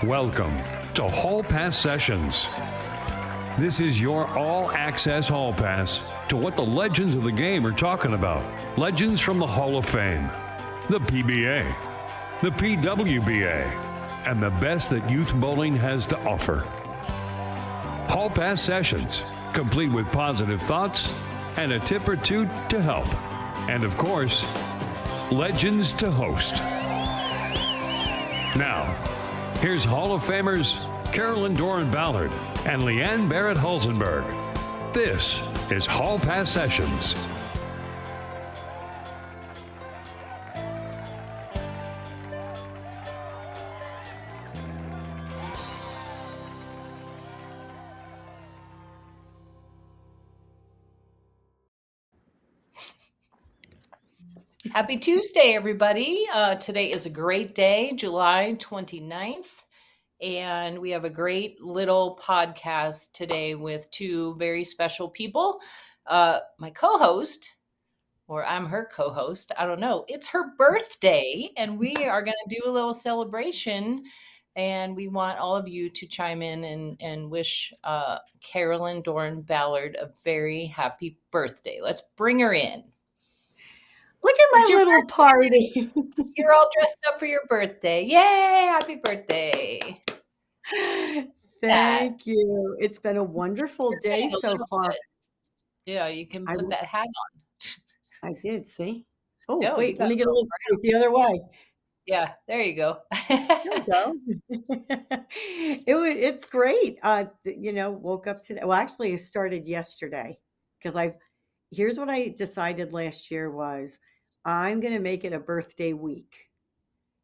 Welcome to Hall Pass Sessions. This is your all-access Hall Pass to what the legends of the game are talking about. Legends from the Hall of Fame, the PBA, the PWBA, and the best that youth bowling has to offer. Hall Pass Sessions, complete with positive thoughts and a tip or two to help. And of course, legends to host. Now, here's Hall of Famers Carolyn Doran Ballard and Leanne Barrett Hulsenberg. This is Hall Pass Sessions. Happy Tuesday, everybody. Today is a great day, July 29th, and we have a great little podcast today with two very special people. My co-host, or I'm her co-host, I don't know. It's her birthday, and we are going to do a little celebration, and we want all of you to chime in and wish Carolyn Doran Ballard a very happy birthday. Let's bring her in. Look at my little party. You're all dressed up for your birthday. Yay! Happy birthday. Thank you. It's been a wonderful day so far. Yeah, you can put that hat on. I did, see? Oh, wait, let me get a little the other way. Yeah, there you go. There you go. It's great. Woke up today. Well, actually, it started yesterday because here's what I decided last year was I'm going to make it a birthday week.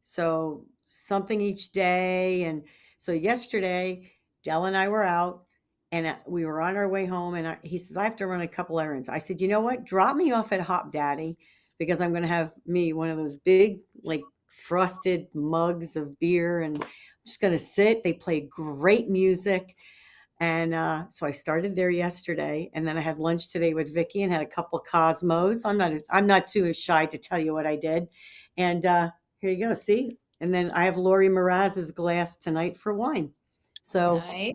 So something each day. And so yesterday, Dell and I were out and we were on our way home. And he says, I have to run a couple errands. I said, you know what? Drop me off at Hop Daddy because I'm going to have one of those big, like frosted mugs of beer. And I'm just going to sit. They play great music. And so I started there yesterday, and then I had lunch today with Vicky and had a couple Cosmos. I'm not too shy to tell you what I did. And here you go, see? And then I have Lori Mraz's glass tonight for wine. So nice.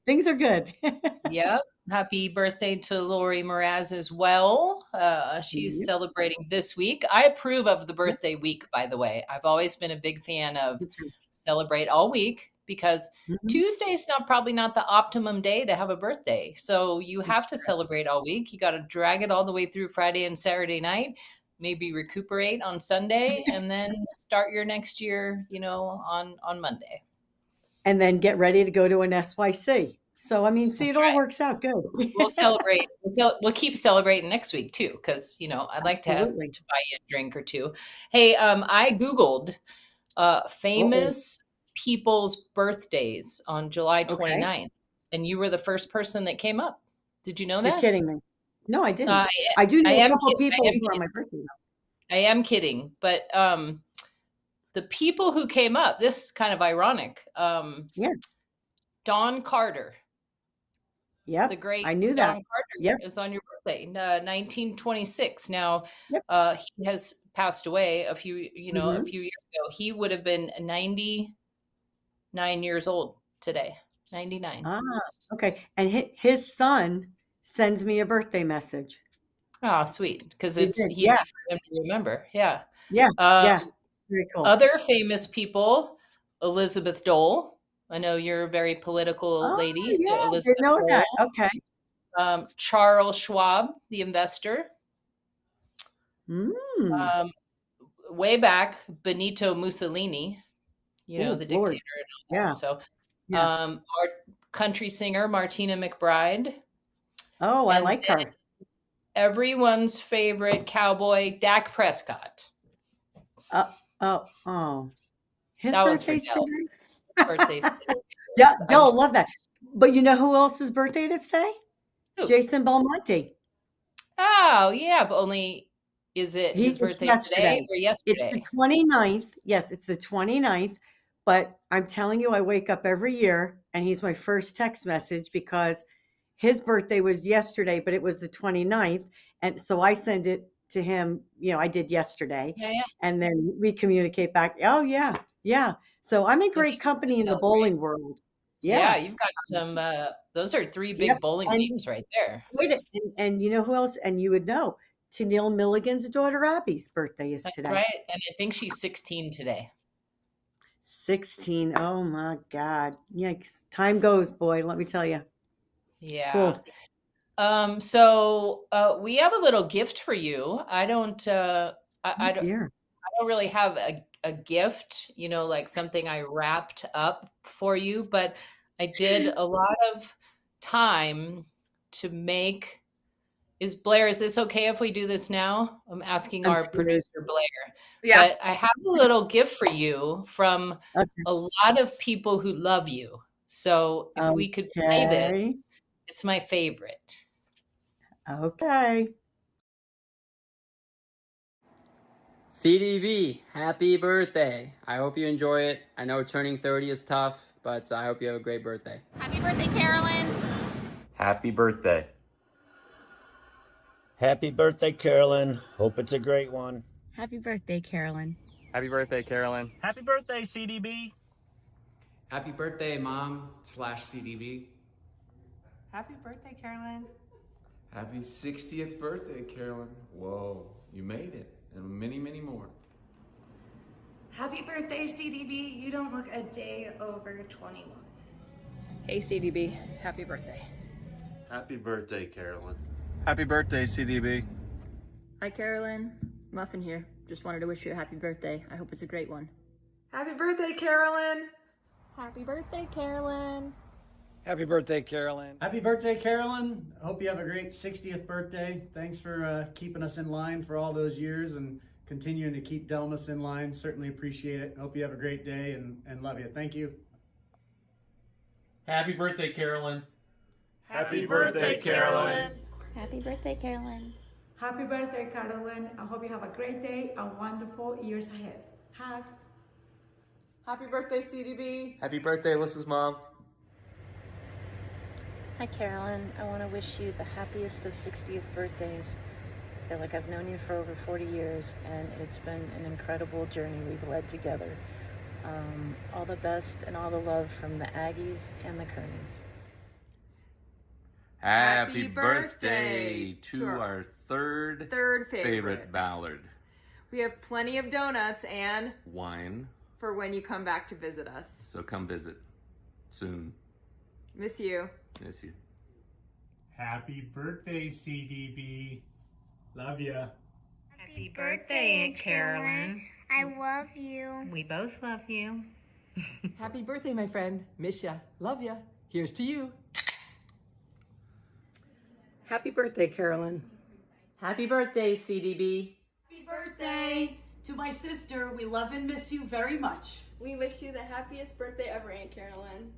Things are good. Yep. Happy birthday to Lori Mraz as well. She's celebrating this week. I approve of the birthday week, by the way. I've always been a big fan of celebrate all week. Because Tuesday's probably not the optimum day to have a birthday. So you have to celebrate all week. You got to drag it all the way through Friday and Saturday night, maybe recuperate on Sunday, and then start your next year, on Monday. And then get ready to go to an SYC. So, it all works out good. We'll celebrate. We'll keep celebrating next week too. Because, I'd like to buy you a drink or two. Hey, I Googled famous people's birthdays on July 29th, and you were the first person that came up. Did you know that? You're kidding me. No, I didn't. I do know a couple of people who are my birthday. I am kidding, but the people who came up, this is kind of ironic. Don Carter. Yeah, the great I knew Don that. Carter is on your birthday, 1926. Now he has passed away a few years ago. He would have been 99 years old today. 99. Okay. And his son sends me a birthday message. Oh, sweet. Because it's easy for him to remember. Yeah. Yeah. Very cool. Other famous people, Elizabeth Dole. I know you're a very political lady. So Elizabeth I know Dole. that. Okay. Charles Schwab, the investor. Way back, Benito Mussolini. The dictator. Lord. And all that. So, our country singer, Martina McBride. Oh, I like her. Everyone's favorite cowboy, Dak Prescott. His that was birthday's for Dell. today? His birthday's today. Yeah, Dell, love that. But you know who else's birthday it is today? Who? Jason Belmonte. Oh, yeah, but only... Is it his birthday today or yesterday? It's the 29th. Yes, it's the 29th. But I'm telling you, I wake up every year and he's my first text message because his birthday was yesterday, but it was the 29th. And so I send it to him, I did yesterday. Yeah. And then we communicate back. Oh, yeah. So I'm in And great company in the celebrate. bowling world. Yeah, Yeah. you've got some, those are 3 Yep. big bowling And names right there. wait, and you know who else? And you would know. Tennille Milligan's daughter Abby's birthday is That's today. right, and I think she's 16 today. 16. Oh my God. Yikes. Time goes, boy. Let me tell you. Yeah. Cool. So, we have a little gift for you. I don't, I don't Dear. I don't really have a gift, you know, like something I wrapped up for you, but I did a lot of time to make. Blair, is this okay if we do this now? I'm asking I'm our scared. producer, Blair. Yeah. But I have a little gift for you from Okay. a lot of people who love you. So if we could play Okay. this, it's my favorite. Okay. CDB, happy birthday. I hope you enjoy it. I know turning 30 is tough, but I hope you have a great birthday. Happy birthday, Carolyn. Happy birthday. Happy birthday, Carolyn. Hope it's a great one. Happy birthday, Carolyn. Happy birthday, Carolyn. Happy birthday, CDB. Happy birthday, Mom/CDB. Happy birthday, Carolyn. Happy 60th birthday, Carolyn. Whoa, you made it. And many, many more. Happy birthday, CDB. You don't look a day over 21. Hey, CDB. Happy birthday. Happy birthday, Carolyn. Happy birthday, CDB. Hi, Carolyn. Muffin here. Just wanted to wish you a happy birthday. I hope it's a great one. Happy birthday, Carolyn. Happy birthday, Carolyn. Happy birthday, Carolyn. Happy birthday, Carolyn. I hope you have a great 60th birthday. Thanks for keeping us in line for all those years and continuing to keep Delmas in line. Certainly appreciate it. Hope you have a great day and love you. Thank you. Happy birthday, Carolyn. Happy birthday, Carolyn. Happy birthday, Carolyn. Happy birthday, Carolyn. I hope you have a great day and wonderful years ahead. Hugs. Happy birthday, CDB. Happy birthday, Alyssa's mom. Hi, Carolyn. I want to wish you the happiest of 60th birthdays. I feel like I've known you for over 40 years, and it's been an incredible journey we've led together. All the best and all the love from the Aggies and the Kearneys. Happy birthday to our third favorite Ballard. We have plenty of donuts and wine for when you come back to visit us. So come visit soon. Miss you. Miss you. Happy birthday, CDB. Love ya. Happy birthday, Carolyn. I love you. We both love you. Happy birthday, my friend. Miss ya. Love ya. Here's to you. Happy birthday, Carolyn. Happy birthday, CDB. Happy birthday to my sister. We love and miss you very much. We wish you the happiest birthday ever, Aunt Carolyn.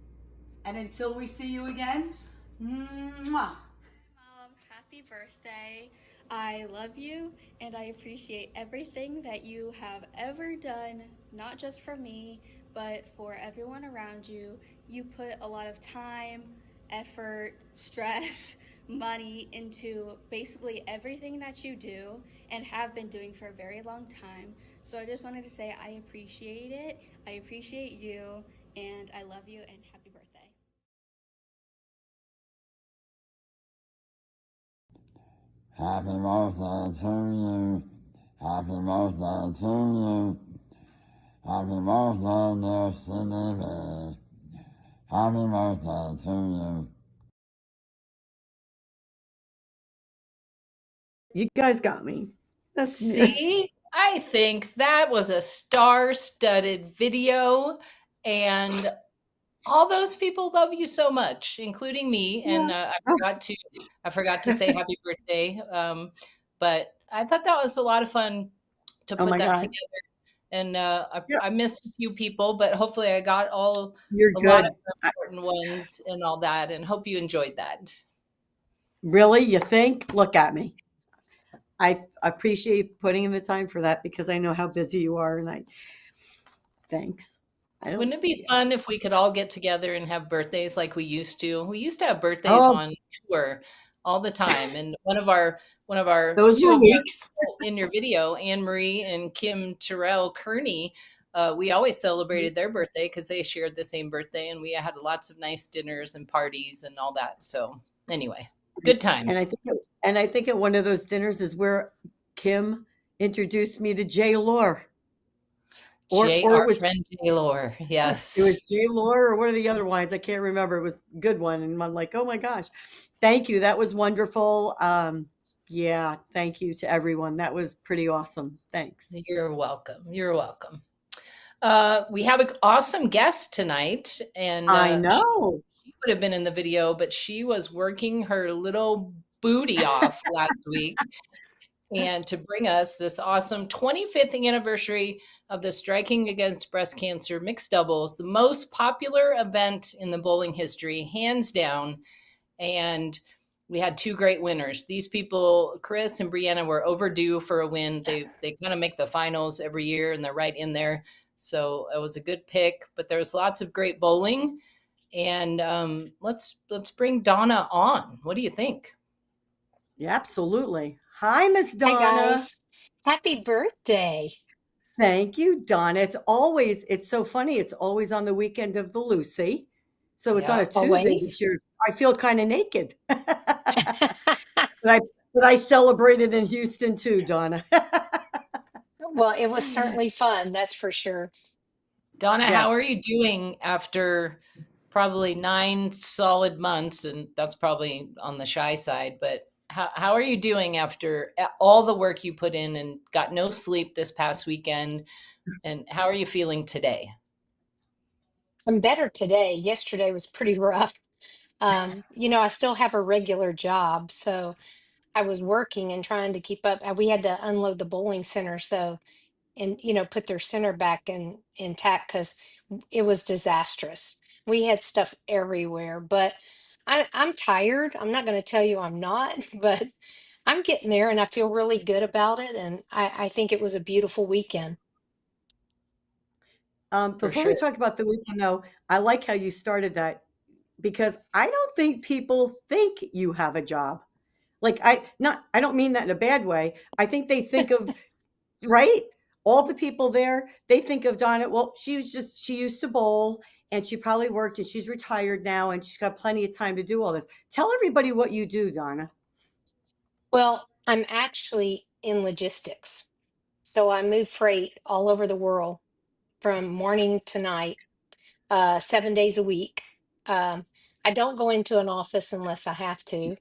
And until we see you again, mwah. Mom, happy birthday. I love you and I appreciate everything that you have ever done, not just for me, but for everyone around you. You put a lot of time, effort, stress, money into basically everything that you do and have been doing for a very long time. So I just wanted to say I appreciate it. I appreciate you and I love you and happy birthday. Happy birthday to you. Happy birthday to you. Happy birthday, dear CDB. Happy birthday to you. You guys got me. That's See, I think that was a star-studded video, and all those people love you so much, including me. And I forgot to say happy birthday. But I thought that was a lot of fun to put that together. And I missed a few people, but hopefully I got a lot of important ones and all that. And hope you enjoyed that. Really? You think? Look at me. I appreciate putting in the time for that because I know how busy you are, and thanks. Wouldn't it be fun if we could all get together and have birthdays like we used to? We used to have birthdays Oh, on tour all the time. And one of our those two were of weeks. our in your video, Anne Marie and 𝐂𝐃𝐁'𝐬 we always celebrated their birthday because they shared the same birthday, and we had lots of nice dinners and parties and all that. So anyway, good time. And I think at one of those dinners is where Kim introduced me to 𝐂 Our friend 𝐂. Yes. It was 𝐂 or one of the other wines. I can't remember. It was a good one. And I'm like, oh my gosh. Thank you. That was wonderful. Yeah. Thank you to everyone. That was pretty awesome. Thanks. You're welcome. You're welcome. We have an awesome guest tonight. And I know. She would have been in the video, but she was working her little booty off last week. And to bring us this awesome 25th anniversary of the Striking Against Breast Cancer mixed doubles, the most popular event in the bowling history, hands down. And we had two great winners. These people, Chris and Brianna, were overdue for a win. They kind of make the finals every year, and they're right in there. So it was a good pick. But there's lots of great bowling. And let's bring Donna on. What do you think? Yeah, absolutely. Hi, Miss Donna. Hi, guys. Happy birthday. Thank you, Donna. It's so funny. It's always on the weekend of the Lucy. So it's on a Tuesday always. this year. I feel kind of naked. but I celebrated in Houston too, Donna. Well, it was certainly fun, that's for sure. Donna, Yes. how are you doing after probably 9 solid months? And that's probably on the shy side, but how are you doing after all the work you put in and got no sleep this past weekend? And how are you feeling today? I'm better today. Yesterday was pretty rough. I still have a regular job, so I was working and trying to keep up. We had to unload the bowling center, and put their center back intact because it was disastrous. We had stuff everywhere, but I'm tired. I'm not going to tell you I'm not, but I'm getting there, and I feel really good about it. And I think it was a beautiful weekend. Before we talk about the weekend, though, I like how you started that because I don't think people think you have a job. Like I don't mean that in a bad way. I think they think of right? All the people there, they think of Donna, well, she used to bowl and she probably worked and she's retired now and she's got plenty of time to do all this. Tell everybody what you do, Donna. Well, I'm actually in logistics. So I move freight all over the world from morning to night, 7 days a week. I don't go into an office unless I have to.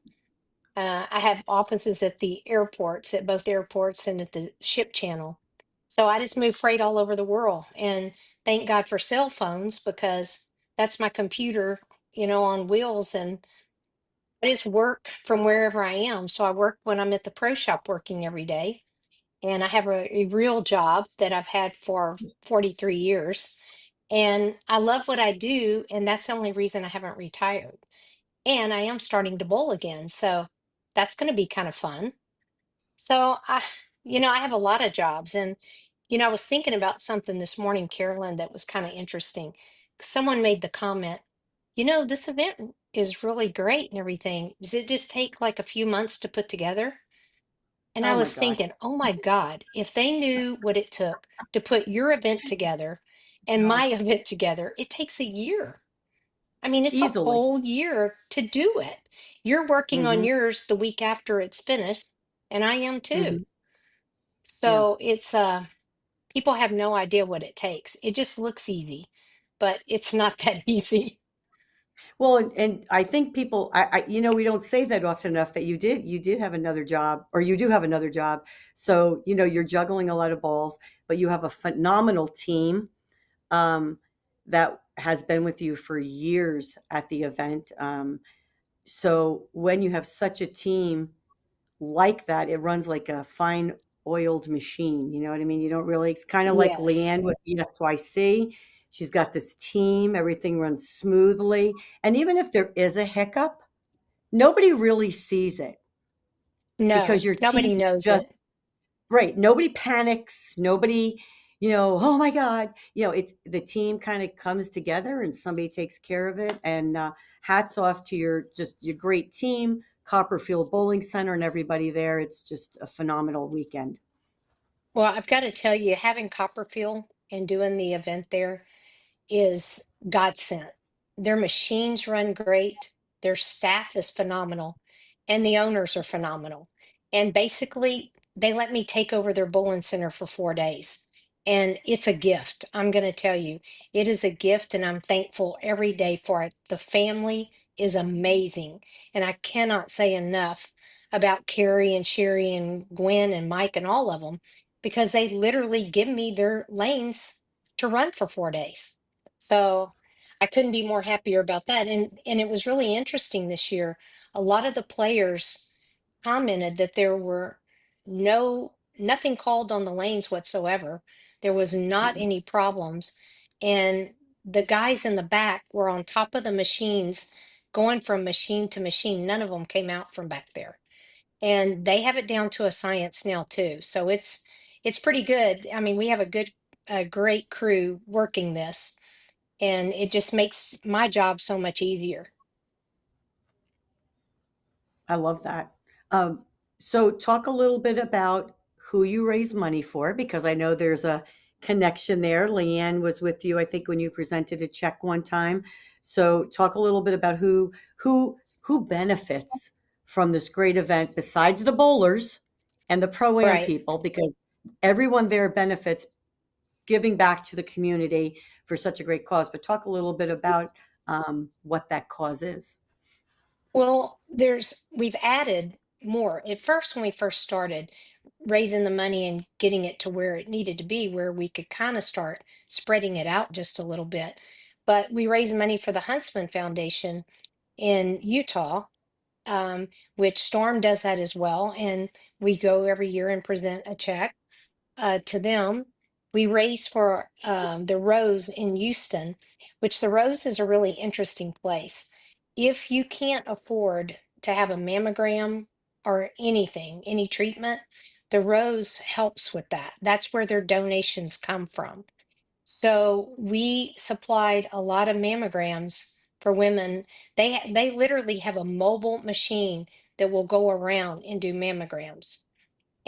I have offices at both airports and at the ship channel. So I just move freight all over the world. And thank God for cell phones because that's my computer, on wheels. And I just work from wherever I am. So I work when I'm at the pro shop working every day. And I have a real job that I've had for 43 years. And I love what I do. And that's the only reason I haven't retired. And I am starting to bowl again. So that's going to be kind of fun. So I have a lot of jobs. And, I was thinking about something this morning, Carolyn, that was kind of interesting. Someone made the comment, this event is really great and everything. Does it just take like a few months to put together? And I Oh my was gosh. thinking, oh my God, if they knew what it took to put your event together and my event together, it takes a year. I mean, it's a Easily. whole year to do it. You're working on Mhm. yours the week after it's finished, and I am too. Mhm. Yeah. So it's people have no idea what it takes. It just looks easy, but it's not that easy. Well, and I think people, we don't say that often enough that you did have another job, or you do have another job. So, you're juggling a lot of balls, but you have a phenomenal team that has been with you for years at the event. So when you have such a team like that, it runs like a fine oiled machine. You know what I mean? You don't really, it's kind of like Yes. Leanne with ESYC. She's got this team, everything runs smoothly. And even if there is a hiccup, nobody really sees it No, because your nobody team knows it. just, right. Nobody panics. Nobody, oh my God, it's the team kind of comes together and somebody takes care of it. And hats off to your great team, Copperfield Bowling Center, and everybody there. It's just a phenomenal weekend. Well, I've got to tell you, having Copperfield and doing the event there is God sent. Their machines run great, their staff is phenomenal, and the owners are phenomenal. And basically, they let me take over their bowling center for 4 days. And it's a gift. I'm going to tell you, it is a gift, and I'm thankful every day for it. The family is amazing. And I cannot say enough about Carrie and Sherry and Gwen and Mike and all of them because they literally give me their lanes to run for 4 days. So I couldn't be more happier about that. And it was really interesting this year. A lot of the players commented that there were nothing called on the lanes whatsoever. There was not any problems. And the guys in the back were on top of the machines, going from machine to machine. None of them came out from back there. And they have it down to a science now too. So it's pretty good. I mean, we have a great crew working this, and it just makes my job so much easier. I love that. So talk a little bit about who you raise money for, because I know there's a connection there. Leanne was with you, I think, when you presented a check one time. So talk a little bit about who benefits from this great event besides the bowlers and the pro-am Right. people, because everyone there benefits giving back to the community for such a great cause. But talk a little bit about what that cause is. Well, we've added more. At first, when we first started raising the money and getting it to where it needed to be, where we could kind of start spreading it out just a little bit. But we raised money for the Huntsman Foundation in Utah, which Storm does that as well. And we go every year and present a check to them. We raise for the Rose in Houston, which the Rose is a really interesting place. If you can't afford to have a mammogram or anything, any treatment, the Rose helps with that. That's where their donations come from. So we supplied a lot of mammograms for women. They literally have a mobile machine that will go around and do mammograms,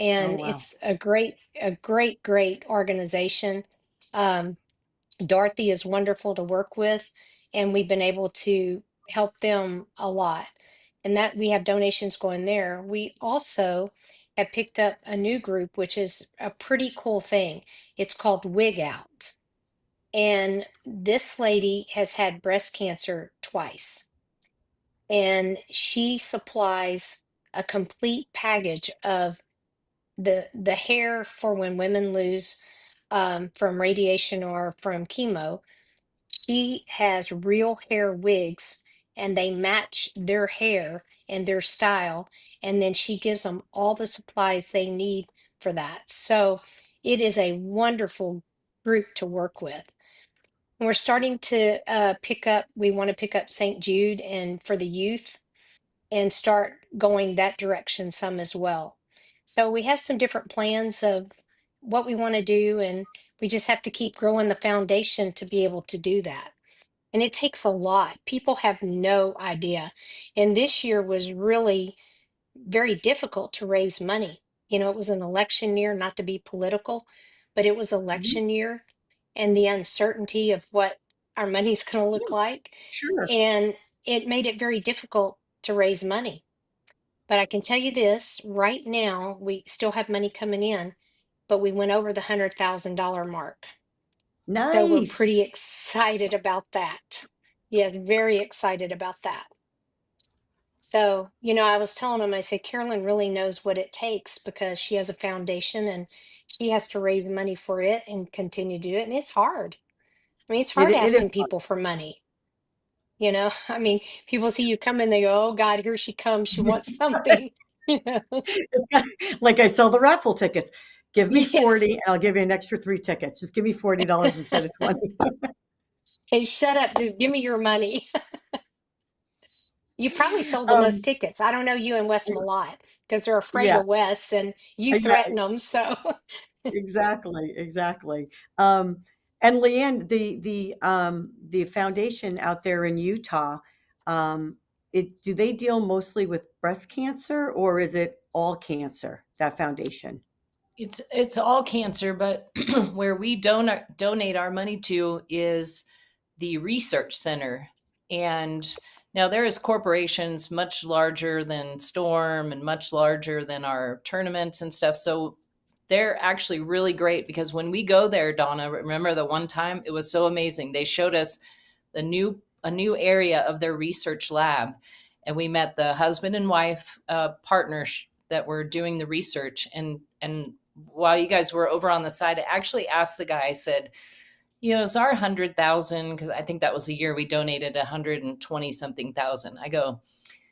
Oh, and wow. it's a great organization. Um, Dorothy is wonderful to work with, and we've been able to help them a lot. And that we have donations going there. We also have picked up a new group, which is a pretty cool thing. It's called Wig Out. And this lady has had breast cancer twice, and she supplies a complete package of the hair for when women lose from radiation or from chemo. She has real hair wigs, and they match their hair and their style, and then she gives them all the supplies they need for that. So it is a wonderful group to work with. We're starting to we want to pick up St. Jude and for the youth and start going that direction some as well. So we have some different plans of what we want to do, and we just have to keep growing the foundation to be able to do that. And it takes a lot. People have no idea. And this year was really very difficult to raise money. It was an election year, not to be political, but it was Mhm. election year, and the uncertainty of what our money's going to look Yeah, like. sure. And it made it very difficult to raise money. But I can tell you this, right now, we still have money coming in, but we went over the $100,000 mark. So we're Nice. pretty excited about that. Yes, very excited about that. So, I was telling him, I said, Carolyn really knows what it takes because she has a foundation and she has to raise money for it and continue to do it. And it's hard. I mean, it's hard It asking is fun. people for money. I mean, people see you come and they go, oh God, here she comes. She wants something. You know? It's like I sell the raffle tickets. Give me 40 Yes. and I'll give you an extra 3 tickets. Just give me $40 instead of 20. Hey, shut up, dude. Give me your money. You probably sold the most Um, tickets. I don't know you and Wes a lot because they're afraid yeah, of Wes and you yeah. threaten them. So, Exactly. And Leanne, the foundation out there in Utah, do they deal mostly with breast cancer, or is it all cancer, that foundation? It's all cancer, but where we donate our money to is the research center. And now there is corporations much larger than Storm and much larger than our tournaments and stuff. So they're actually really great, because when we go there, Donna, remember the one time, it was so amazing. They showed us a new area of their research lab, and we met the husband and wife partners that were doing the research. And while you guys were over on the side, I actually asked the guy, I said, is our 100,000, because I think that was the year we donated 120 something thousand. I go,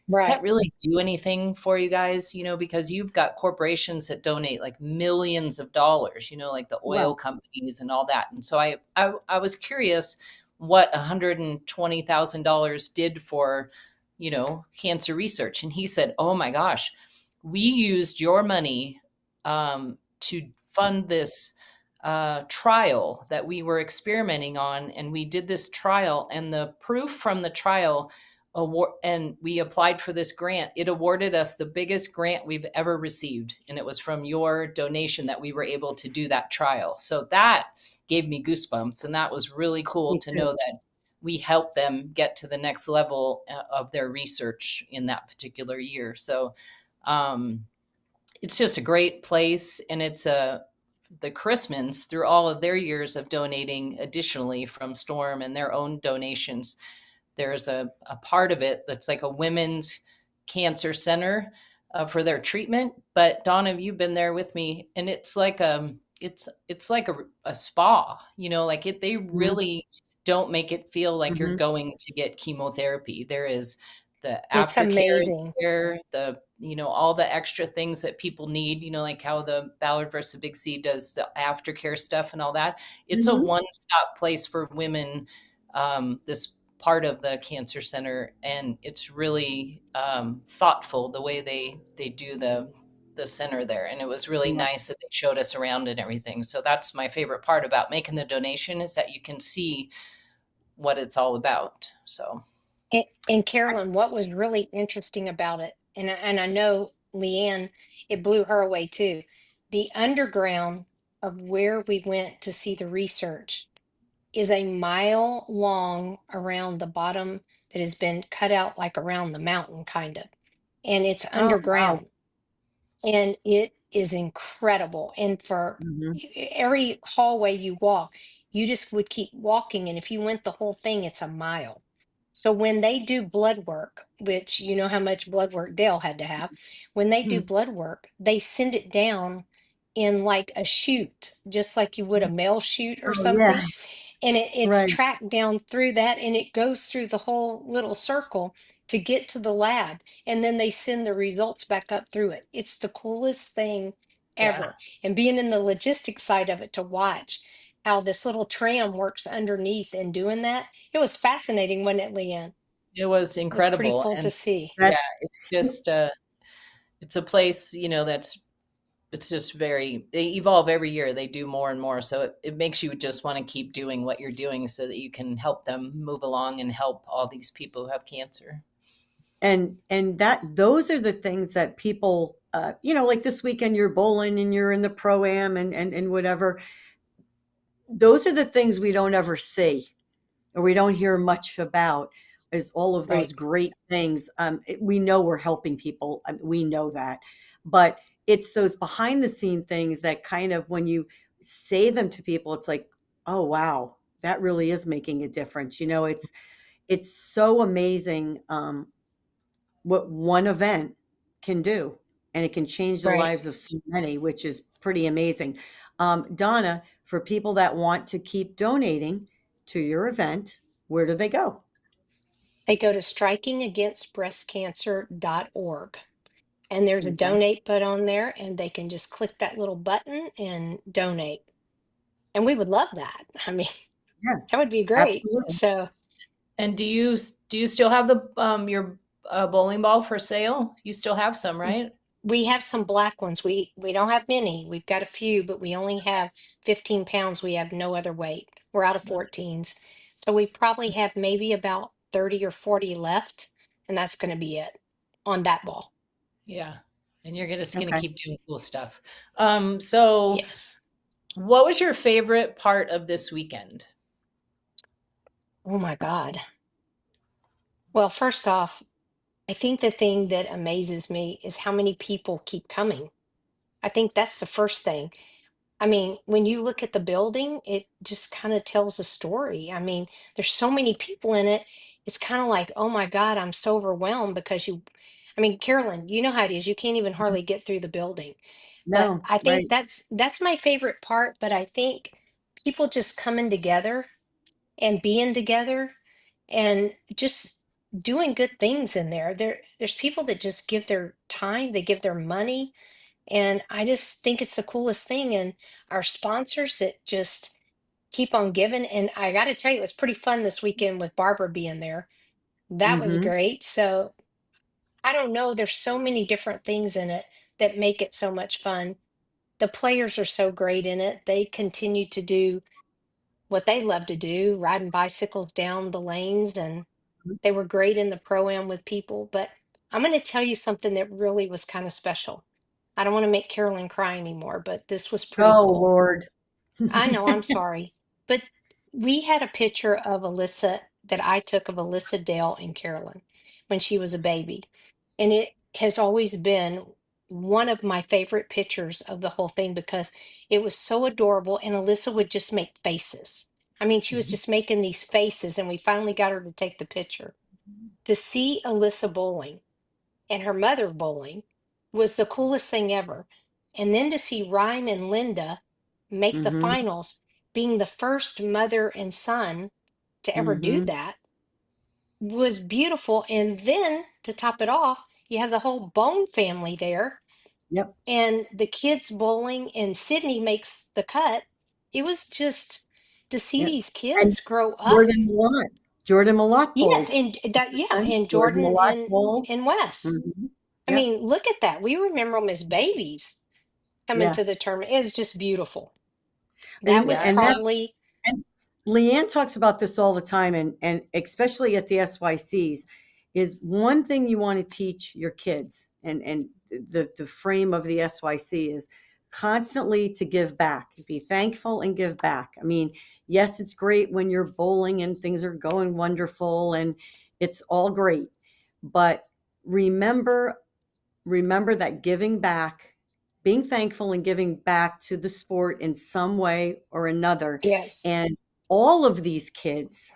does that really do anything for you guys? Because you've got corporations that donate like millions of dollars, like the oil companies and all that. And so I was curious what $120,000 did for, cancer research. And he said, oh my gosh, we used your money to fund this trial that we were experimenting on. And we did this trial, and the proof from the trial and we applied for this grant. It awarded us the biggest grant we've ever received. And it was from your donation that we were able to do that trial. So that gave me goosebumps. And that was really cool to know that we helped them get to the next level of their research in that particular year. So it's just a great place. And it's the Chrismans, through all of their years of donating additionally from Storm and their own donations, there's a part of it that's like a women's cancer center for their treatment. But Donna, you've been there with me, and it's like it's like a spa, they really don't make it feel like you're going to get chemotherapy. There is the aftercare is there, all the extra things that people need, like how the Ballard versus Big C does the aftercare stuff and all that. It's a one-stop place for women, this part of the cancer center, and it's really thoughtful the way they do the center there. And it was really nice that they showed us around and everything. So that's my favorite part about making the donation, is that you can see what it's all about. So and Carolyn, what was really interesting about it, and I know Leanne, it blew her away too, the underground of where we went to see the research is a mile long around the bottom that has been cut out like around the mountain kind of, and it's underground. And it is incredible. And for every hallway you walk, you just would keep walking, and if you went the whole thing, it's a mile. So when they do blood work, which you know how much blood work Dale had to have, when they do blood work, they send it down in like a chute, just like you would a mail chute or something. And it's tracked down through that, and it goes through the whole little circle to get to the lab. And then they send the results back up through it. It's the coolest thing ever. And being in the logistics side of it, to watch how this little tram works underneath and doing that, it was fascinating, wasn't it, Leanne? It was incredible. It was pretty cool to see. Yeah, it's just it's a place, it's just they evolve every year. They do more and more. So it makes you just want to keep doing what you're doing so that you can help them move along and help all these people who have cancer. And those are the things that people, like this weekend you're bowling and you're in the pro-am and whatever. Those are the things we don't ever see, or we don't hear much about, is all of those great things. We know we're helping people. We know that, but it's those behind the scene things that kind of, when you say them to people, it's like, oh, wow, that really is making a difference. It's so amazing what one event can do, and it can change the lives of so many, which is pretty amazing. Donna, for people that want to keep donating to your event, where do they go? They go to strikingagainstbreastcancer.org. And there's a donate button on there, and they can just click that little button and donate. And we would love that. I mean, that would be great. Absolutely. So, and do you still have the your bowling ball for sale? You still have some, right? we have some black ones. We don't have many. We've got a few, but we only have 15 pounds. We have no other weight. We're out of 14s. So we probably have maybe about 30 or 40 left, and that's going to be it on that ball. Yeah. And you're just going to Okay. keep doing cool stuff. So Yes. what was your favorite part of this weekend? Oh my God. Well, first off, I think the thing that amazes me is how many people keep coming. I think that's the first thing. I mean, when you look at the building, it just kind of tells a story. I mean, there's so many people in it. It's kind of like, oh my God, I'm so overwhelmed because I mean, Carolyn, you know how it is. You can't even hardly get through the building. But No, I think right. that's my favorite part. But I think people just coming together and being together and just doing good things in there. There's people that just give their time, they give their money, and I just think it's the coolest thing. And our sponsors that just keep on giving. And I got to tell you, it was pretty fun this weekend with Barbara being there. That was Mm-hmm. great. So I don't know. There's so many different things in it that make it so much fun. The players are so great in it. They continue to do what they love to do, riding bicycles down the lanes, and they were great in the pro-am with people. But I'm going to tell you something that really was kind of special. I don't want to make Carolyn cry anymore, but this was pretty Oh, cool. Lord. I know, I'm sorry. But we had a picture of Alyssa that I took of Alyssa Dale and Carolyn when she was a baby. And it has always been one of my favorite pictures of the whole thing because it was so adorable. And Alyssa would just make faces. I mean, she was just making these faces, and we finally got her to take the picture. To see Alyssa bowling and her mother bowling was the coolest thing ever. And then to see Ryan and Linda make the Mm-hmm. finals, being the first mother and son to ever do Mm-hmm. that, was beautiful. And then to top it off, you have the whole Bone family there Yep. and the kids bowling, and Sydney makes the cut. It was just to see Yep. these And kids grow up. Jordan Malott. Jordan Malott Yes, bowled. and that, yeah, And and Jordan Jordan Malott bowled. and Wes. Mm-hmm. I Yep. mean, look at that. We remember them as babies coming Yeah. to the tournament. It's just beautiful. And, That was and that probably, and Leanne talks about this all the time, and especially at the SYCs, is one thing you want to teach your kids, and the frame of the SYC is constantly to give back, be thankful and give back. I mean, yes, it's great when you're bowling and things are going wonderful and it's all great, but remember that giving back, being thankful and giving back to the sport in some way or another. yes. And all of these kids,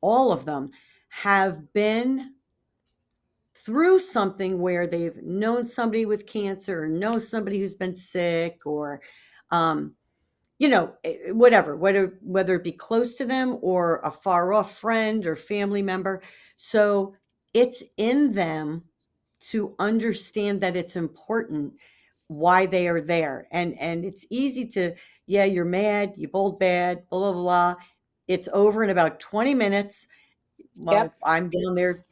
all of them, have been through something where they've known somebody with cancer or know somebody who's been sick or whatever, whether it be close to them or a far off friend or family member. So it's in them to understand that it's important why they are there. And it's easy to, yeah, you're mad, you bowled bad, blah, blah, blah. It's over in about 20 minutes while Yep. I'm down there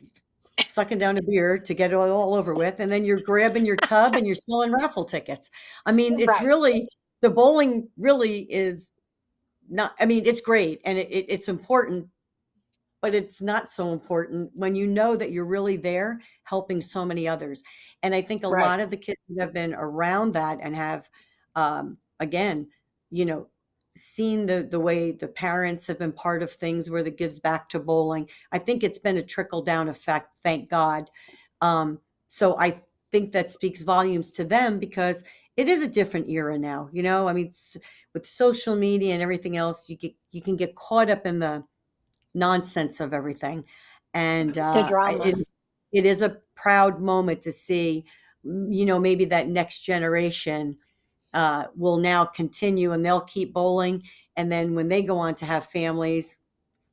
sucking down a beer to get it all over with. And then you're grabbing your tub and you're selling raffle tickets. I mean, it's Right. really, the bowling really is not, I mean, it's great and it's important, but it's not so important when you know that you're really there helping so many others. And I think a Right. lot of the kids who have been around that and have, again, seen the way the parents have been part of things where that gives back to bowling. I think it's been a trickle down effect, thank God. So I think that speaks volumes to them because it is a different era now. I mean, with social media and everything else, you can get caught up in the nonsense of everything. And The drama. it is a proud moment to see, maybe that next generation will now continue and they'll keep bowling. And then when they go on to have families,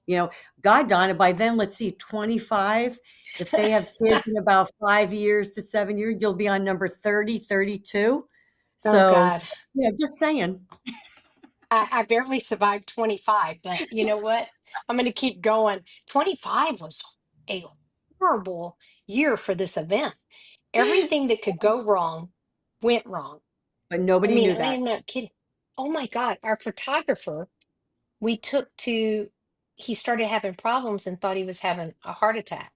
God, Donna, by then, let's see, 25. If they have kids in about 5 years to 7 years, you'll be on number 30, 32. Oh So, God. yeah, just saying. I barely survived 25, but you know what? I'm going to keep going. 25 was a horrible year for this event. everything that could go wrong went wrong. But I nobody mean, knew I that. am not kidding. Oh my God, our photographer, we took to, he started having problems and thought he was having a heart attack.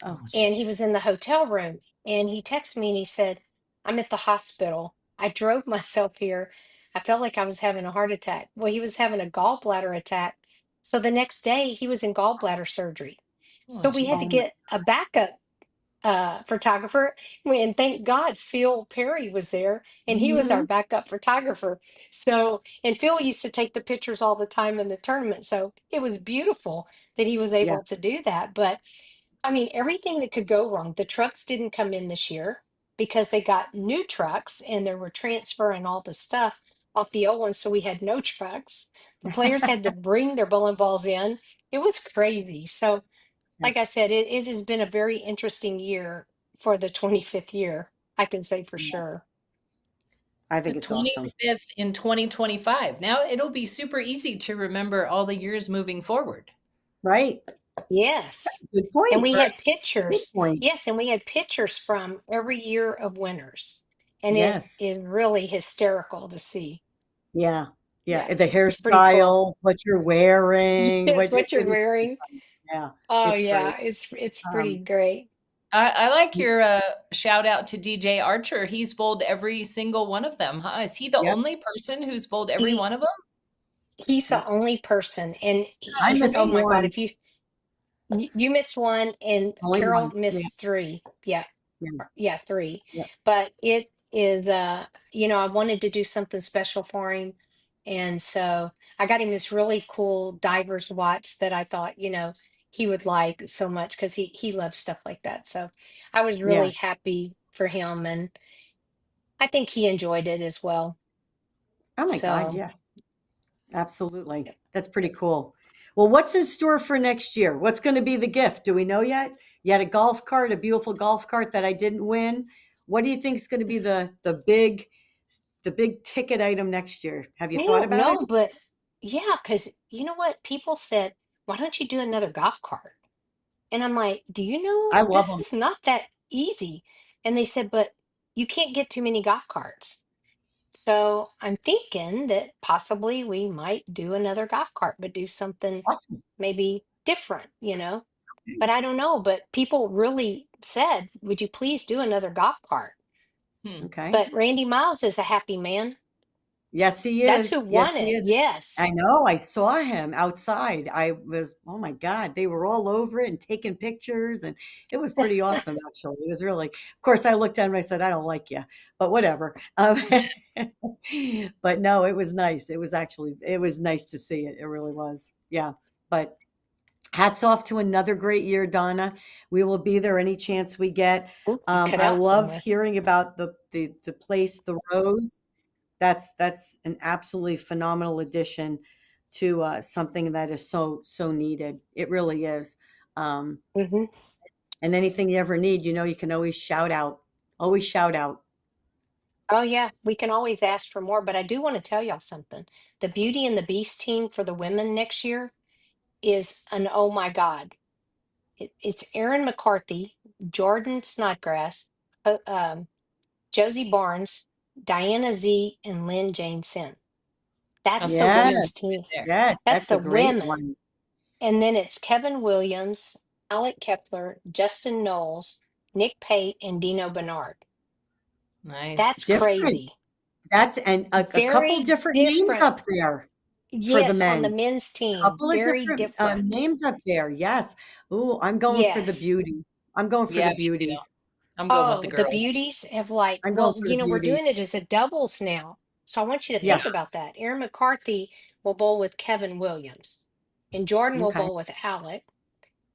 Oh, And he jeez. was in the hotel room and he texted me and he said, I'm at the hospital. I drove myself here. I felt like I was having a heart attack. Well, he was having a gallbladder attack. So the next day he was in gallbladder surgery. Oh, So we had to Oh geez. my. get a backup photographer. And thank God Phil Perry was there and he was our Mhm. backup photographer. So, and Phil used to take the pictures all the time in the tournament. So it was beautiful that he was Yeah. able to do that. But I mean, everything that could go wrong. The trucks didn't come in this year because they got new trucks and they were transferring all the stuff off the old ones. So we had no trucks. The players had to bring their bowling balls in. It was crazy. So, Yep. like I said, it has been a very interesting year for the 25th year. I can say for Yeah. sure. I The think it's awesome. 25th in 2025. Now it'll be super easy to remember all the years moving forward. Right. Yes. Good And point. we Right. had Good pictures. point. Yes, and we had pictures from every year of winners. And it Yes. is really hysterical to see. Yeah. Yeah, Yeah. The it's pretty cool. hairstyles, what you're wearing, Yes, what what you're it is. wearing. Yeah. Oh It's great. yeah, it's pretty Um, great. I like your shout out to DJ Archer. He's bowled every single one of them. Huh? Is he the yep. only person who's bowled every He one of them? he's the Yep. only person, and I he said, missed "Oh my God, one. if you missed one, and Only Carol one. Yeah. missed three." Yeah, Yeah. yeah, three. Yeah. But it is, I wanted to do something special for him. And so I got him this really cool diver's watch that I thought, he would like so much because he loves stuff like that. So I was Yeah. really happy for him, and I think he enjoyed it as well. Oh my God. So Yeah. Absolutely. That's pretty cool. Well, what's in store for next year? What's going to be the gift? Do we know yet? You had a golf cart, a beautiful golf cart that I didn't win. What do you think is going to be the big ticket item next year? Have you I thought don't about it? know, but yeah, because you know what? People said, why don't you do another golf cart? And I'm like, do you know I love this them. is not that easy? And they said, but you can't get too many golf carts. So I'm thinking that possibly we might do another golf cart, but do something Awesome. maybe different. But I don't know. But people really said, would you please do another golf cart? Okay. But Randy Miles is a happy man. Yes, he That's who is. Yes, won he it. is. I Yes. know. I saw him outside. Oh my God, they were all over it and taking pictures, and it was pretty awesome, actually. It was really, of course, I looked at him and I said, I don't like you, but whatever. But no, it was nice. It was nice to see it. It really was. Yeah. But hats off to another great year, Donna. We will be there any chance we get. Ooh, cut I out love somewhere. hearing about the place, the Rose. That's an absolutely phenomenal addition to something that is so needed. It really is. Um, Hmm. and anything you ever need, you can always shout out. Always shout out. Oh, yeah. We can always ask for more. But I do want to tell y'all something. The Beauty and the Beast team for the women next year is an oh my God. It's Aaron McCarthy, Jordan Snodgrass, uh, um, Josie Barnes, Diana Z, and Lynn Jane Sin. That's That's the the Yes, women women's right team. there. yes, That's that's a the great women. one. And then it's Kevin Williams, Alec Kepler, Justin Knowles, Nick Pate, and Dino Bernard. Nice. That's Different. crazy. That's and a couple Very different names different. up there for the Yes, on the men. men's team. Couple of Very different different. names up there. Yes. Ooh, I'm going for the Yes. beauty. I'm going for Yeah, the me too. beauties. I'm going with the Oh, the girls. beauties have like, I'm going well, for the we're beauties. doing it as a doubles now. So I want you to Yeah. think about that. Aaron McCarthy will bowl with Kevin Williams, and Jordan will Okay. bowl with Alec,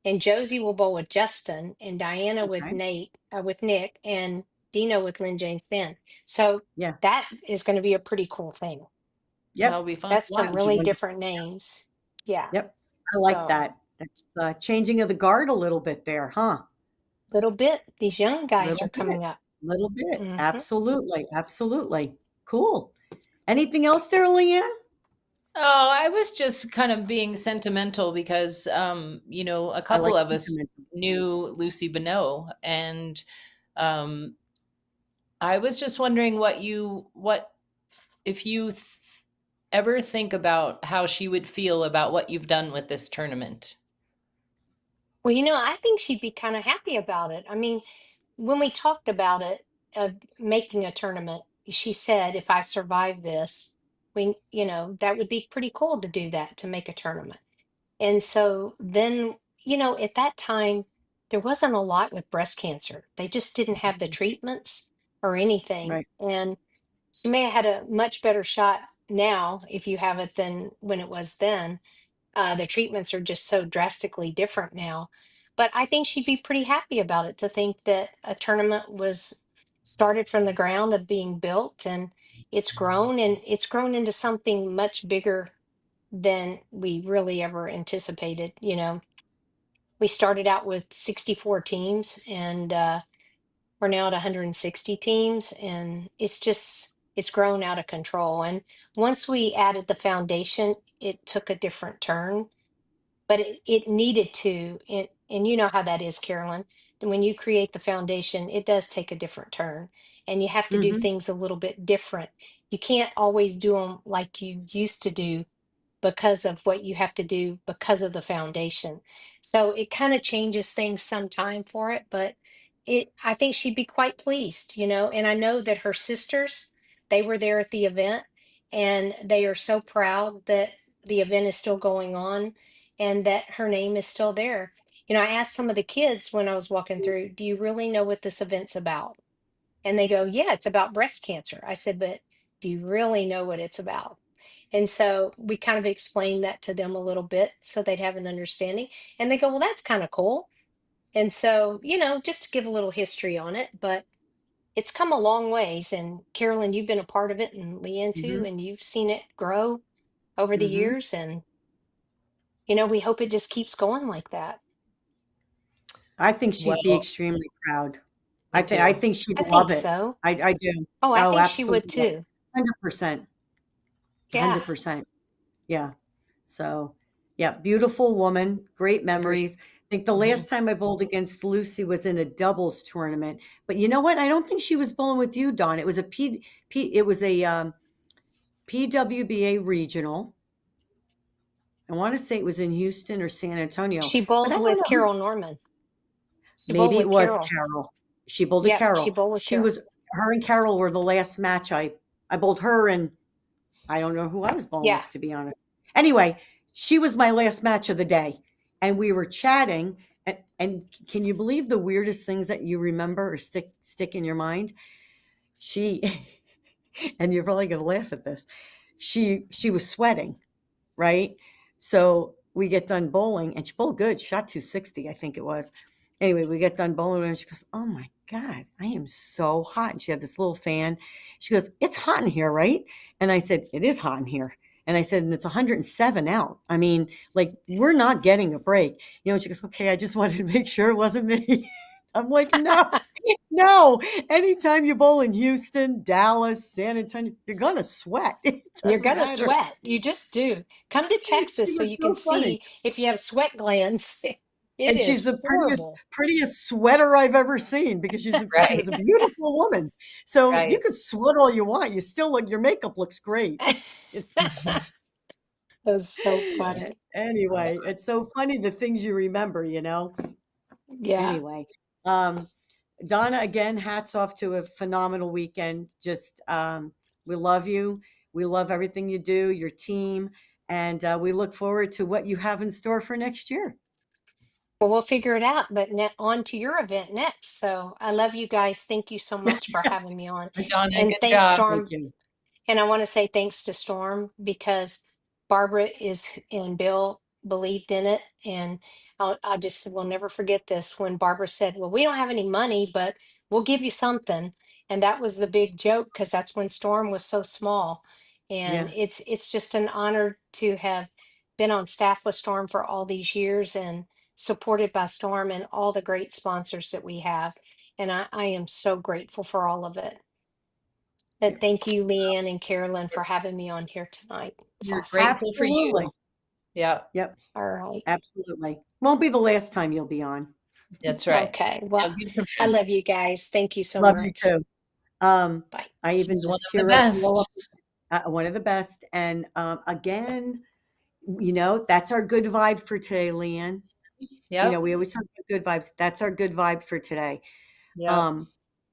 and Josie will bowl with Justin, and Diana with Okay. with Nick, and Dino with Lynn Jane Finn. So Yeah. that is going to be a pretty cool thing. That'll Yep. be fun to That's some watch. really different names. Yeah. Yep. I like So that. That's changing of the guard a little bit there, huh? little bit, these young guys are Little bit. coming up. Little bit. Hmm. Absolutely. Absolutely. Cool. Anything else there, Leanne? Oh, I was just kind of being sentimental because, a I couple like of us sentiment. knew Lucy Bonneau, and I was just wondering if you ever think about how she would feel about what you've done with this tournament. Well, I think she'd be kind of happy about it. I mean, when we talked about it, making a tournament, she said, if I survive this, that would be pretty cool to do that, to make a tournament. And so then, at that time, there wasn't a lot with breast cancer. They just didn't have the treatments or anything. Right. And she may have had a much better shot now if you have it than when it was then. The treatments are just so drastically different now. But I think she'd be pretty happy about it, to think that a tournament was started from the ground of being built, and it's grown into something much bigger than we really ever anticipated. We started out with 64 teams, and we're now at 160 teams, and it's grown out of control. And once we added the foundation, it took a different turn, but it needed to. And you know how that is, Carolyn. And when you create the foundation, it does take a different turn, and you have to do Mm-hmm. things a little bit different. You can't always do them like you used to do, because of what you have to do because of the foundation. So it kind of changes things sometime for it, but I think she'd be quite pleased, and I know that her sisters, they were there at the event, and they are so proud that the event is still going on and that her name is still there. I asked some of the kids when I was walking through, do you really know what this event's about? And they go, yeah, it's about breast cancer. I said, but do you really know what it's about? And so we kind of explained that to them a little bit so they'd have an understanding. And they go, well, that's kind of cool. And so, just to give a little history on it, but it's come a long ways. And Carolyn, you've been a part of it, and Leanne too, Mm-hmm. and you've seen it grow over the Mm-hmm. years. And, we hope it just keeps going like that. I think she'd be Well, extremely proud. me I too. think she'd I love think it. so. I do. Oh, I Oh, think she would absolutely. too. 100%. Yeah. 100%. Yeah. So, yeah, beautiful woman, great Agreed. memories. I think the Mhm. last time I bowled against Lucy was in a doubles tournament. But you know what? I don't think she was bowling with you, Dawn. It was a PWBA regional. I want to say it was in Houston or San Antonio, She but I bowled don't with know who. Carol Norman. She bowled Maybe it with was Carol. Carol. She bowled at Yep, she Carol. bowled with Carol. Her and Carol were the last match. I bowled her, and I don't know who I was bowling Yeah. with, to be honest. Anyway, she was my last match of the day, and we were chatting. And can you believe the weirdest things that you remember or stick in your mind? She, and you're probably gonna laugh at this. She was sweating, right? So we get done bowling, and she bowled good, shot 260, I think it was. Anyway, we get done bowling, and she goes, "Oh my God, I am so hot." And she had this little fan. She goes, "It's hot in here, right?" And I said, "It is hot in here." And I said, "And it's 107 out. I mean, like, we're not getting a break." And she goes, "Okay, I just wanted to make sure it wasn't me." I'm like, no, no. Anytime you bowl in Houston, Dallas, San Antonio, you're gonna sweat. It You're doesn't gonna matter. sweat. You just do. Come to She Texas so was you can so funny. see if you have sweat glands. It And she's is the horrible. prettiest sweater I've ever seen, because she Right. was a beautiful woman. So you Right. could sweat all you want. You still look, your makeup looks great. That's so funny. Anyway, it's so funny the things you remember, Yeah. Anyway, Donna, again, hats off to a phenomenal weekend. Just we love you. We love everything you do, your team, and we look forward to what you have in store for next year. Well, we'll figure it out, but on to your event next. So I love you guys. Thank you so much for having me on. Donna, And good thanks, job. Thank Storm. you. And I want to say thanks to Storm, because Barbara and Bill believed in it. And I just will never forget this, when Barbara said, well, we don't have any money, but we'll give you something. And that was the big joke, because that's when Storm was so small. And Yeah. it's just an honor to have been on staff with Storm for all these years, and supported by Storm and all the great sponsors that we have. And I am so grateful for all of it. And thank you, Leanne and Carolyn, for having me on here tonight. It's We're awesome. grateful for Absolutely. you. Yeah. Yep. All right. Absolutely. Won't be the last time you'll be on. That's right. Okay. Well, Be I prepared. love you guys. Thank you so Love you much. too. Bye. I This even is one just of the tear up all best. up, one of the best. And again, that's our good vibe for today, Leanne. Yep. We always talk about good vibes. That's our good vibe for today. Yep.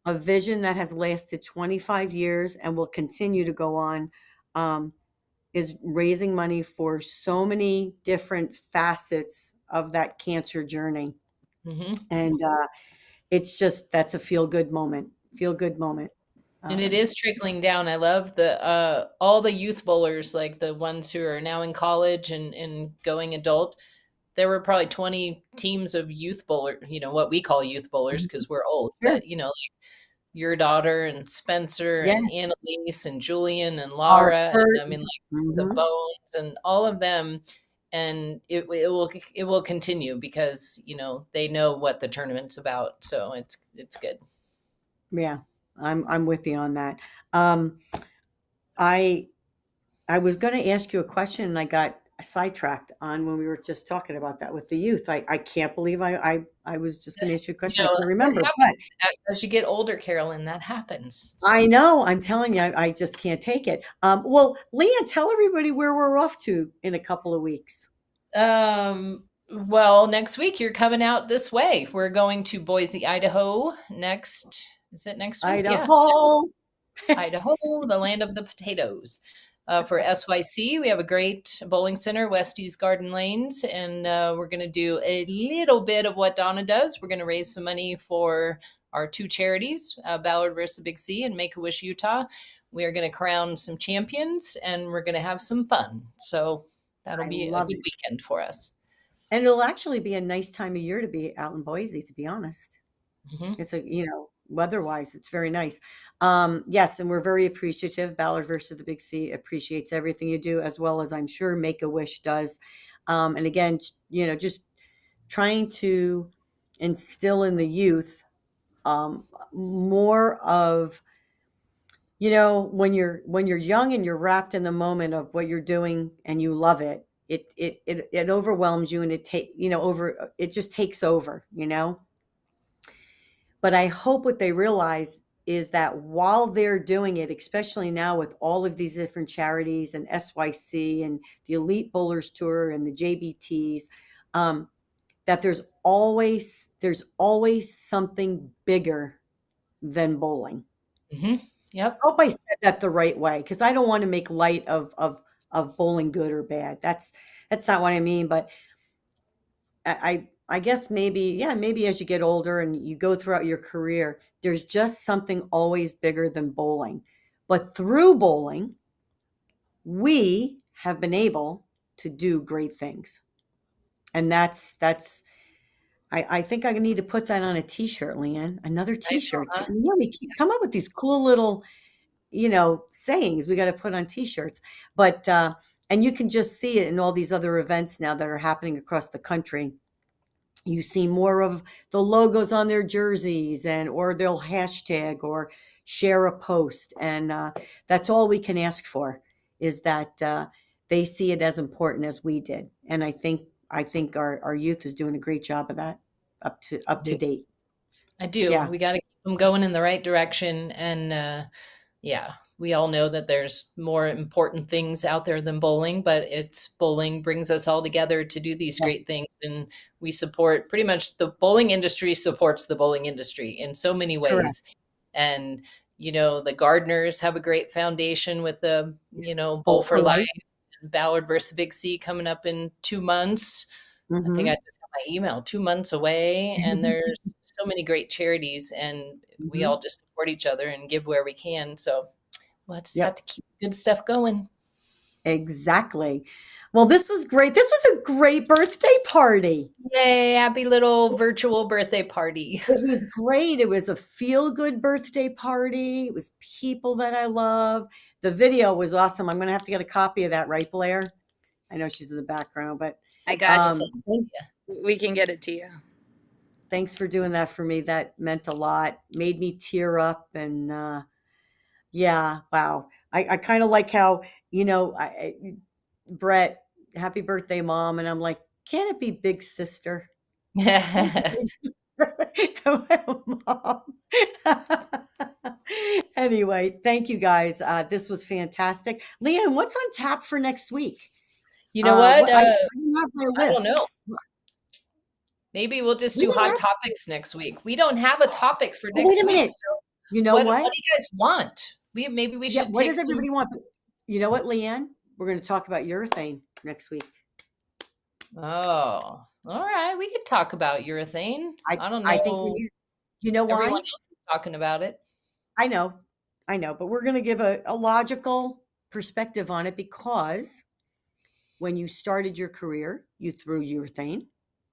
A vision that has lasted 25 years and will continue to go on, is raising money for so many different facets of that cancer journey. And that's a feel good moment. And it is trickling down. I love the all the youth bowlers, like the ones who are now in college and going adult. There were probably 20 teams of youth bowler, what we call youth bowlers because we're old, Sure. but like your daughter and Spencer Yes. and Annalise and Julian and Our Laura, Kurt. and I mean like the Bones and all of them. And it will continue because they know what the tournament's about. So it's good. Yeah, I'm with you on that. I was going to ask you a question and I got sidetracked on when we were just talking about that with the youth. I can't believe I was just going to ask you a question. I couldn't remember, but as you get older, Carolyn, that happens. I know. I'm telling you, I just can't take it. Well, Leanne, tell everybody where we're off to in a couple of weeks. Well, next week you're coming out this way. We're going to Boise, Idaho next. Is it next week? Idaho. Yeah. Idaho, the land of the potatoes. For SYC, we have a great bowling center, Westie's Garden Lanes, and we're going to do a little bit of what Donna does. We're going to raise some money for our two charities, Ballard versus Big C and Make-A-Wish, Utah. We are going to crown some champions, and we're going to have some fun. So that'll be a good weekend for us. And it'll actually be a nice time of year to be out in Boise, to be honest. It's weather-wise, it's very nice. Yes, and we're very appreciative. Ballard versus the Big C appreciates everything you do, as well as I'm sure Make-A-Wish does. And again, just trying to instill in the youth more of, when you're young and you're wrapped in the moment of what you're doing and you love it, it overwhelms you and it just takes over, But I hope what they realize is that while they're doing it, especially now with all of these different charities and SYC and the Elite Bowlers Tour and the JBTs, that there's always something bigger than bowling. Yep. I hope I said that the right way, because I don't want to make light of bowling good or bad. That's not what I mean. But I guess maybe as you get older and you go throughout your career, there's just something always bigger than bowling. But through bowling, we have been able to do great things. And that's I think I need to put that on a t-shirt, Leanne. Another t-shirt. Yeah, we come up with these cool little, sayings we got to put on t-shirts. But and you can just see it in all these other events now that are happening across the country. You see more of the logos on their jerseys or they'll hashtag or share a post. And that's all we can ask for, is that they see it as important as we did. And I think our youth is doing a great job of that up to date. I do. Yeah. We got to keep them going in the right direction. And we all know that there's more important things out there than bowling, but bowling brings us all together to do these great things. And we support pretty much the bowling industry supports the bowling industry in so many ways. Correct. And, the Gardeners have a great foundation with the, Bowl for Life, and Ballard versus Big C coming up in 2 months. I think I just got my email 2 months away, and there's so many great charities, and we all just support each other and give where we can. So we'll just have to keep good stuff going. Exactly. Well, this was great. This was a great birthday party. Yay, happy little virtual birthday party. It was great. It was a feel-good birthday party. It was people that I love. The video was awesome. I'm going to have to get a copy of that, right, Blair? I know she's in the background, but I got you. We can get it to you. Thanks for doing that for me. That meant a lot. Made me tear up. And wow. I kind of like how, Brett, happy birthday, Mom. And I'm like, can it be big sister? Mom. Anyway, thank you guys. This was fantastic. Leanne, what's on tap for next week? You know what? I don't have my I don't list. know. Maybe we'll just We do don't hot have- topics next week. We don't have a topic for Oh, next wait a week. minute. So You know what what? do you guys want? Maybe we should What take does some. everybody want? You know what, Leanne? We're going to talk about urethane next week. Oh, all right. We could talk about urethane. I don't know. I think we need. You know why? Everyone else is talking about it. I know, but we're going to give a logical perspective on it because when you started your career, you threw urethane.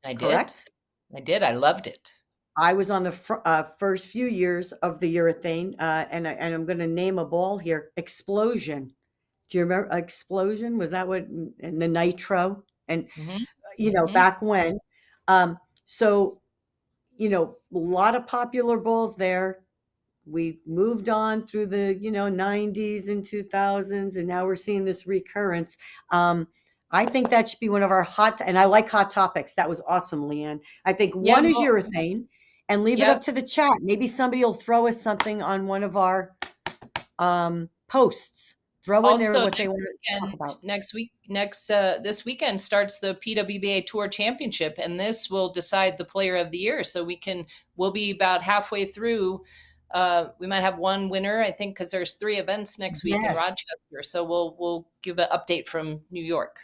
I correct? did. I did. I loved it. I was on the first few years of the urethane, and I'm going to name a ball here. Explosion. Do you remember Explosion? Was that what? And the nitro, and back when. So, a lot of popular balls there. We moved on through the 90s and 2000s, and now we're seeing this recurrence. I think that should be one of our and I like hot topics. That was awesome, Leanne. I think one is urethane, and leave it up to the chat. Maybe somebody will throw us something on one of our posts. Throw in there what they want to talk about. This weekend starts the PWBA Tour Championship, and this will decide the Player of the Year. So we'll be about halfway through. We might have one winner, I think, because there's 3 events next week in Rochester. So we'll give an update from New York.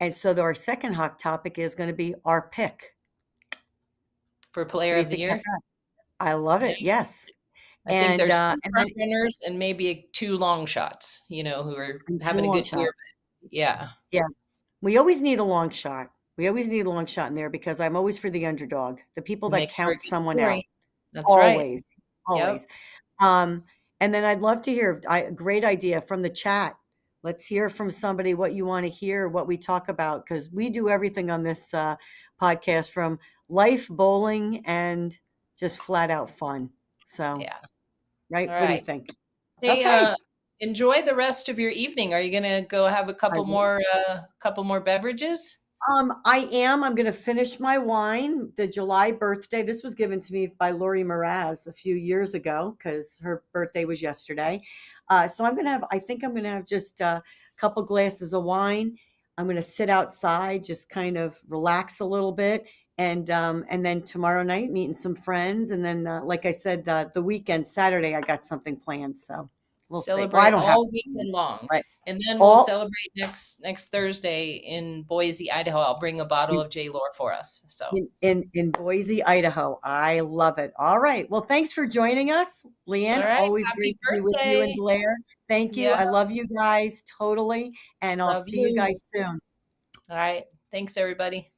And so our second hot topic is going to be our pick for Player of the Year. I love it. Yes. I think there's 2 front runners and maybe 2 long shots, who are having a good year. Yeah. Yeah. We always need a long shot. We always need a long shot in there because I'm always for the underdog, the people that count someone out. That's always. Right. Always. And then I'd love to hear a great idea from the chat. Let's hear from somebody what you want to hear, what we talk about, because we do everything on this podcast from life, bowling, and just flat out fun. So, yeah. Right? What do you think? Hey, enjoy the rest of your evening. Are you going to go have a couple more beverages? I am. I'm going to finish my wine, the July birthday. This was given to me by Lori Mraz a few years ago because her birthday was yesterday. So I think I'm going to have just a couple glasses of wine. I'm going to sit outside, just kind of relax a little bit. And then tomorrow night, meeting some friends. And then, like I said, the weekend, Saturday, I got something planned. So we'll celebrate all weekend long. Right. And then we'll celebrate next Thursday in Boise, Idaho. I'll bring a bottle of J-Lore for us. So in Boise, Idaho. I love it. All right. Well, thanks for joining us, Leanne. Right. Always Happy great to be birthday. with you and Blair. Thank you. I love you guys totally. And I'll see you guys soon. All right. Thanks, everybody.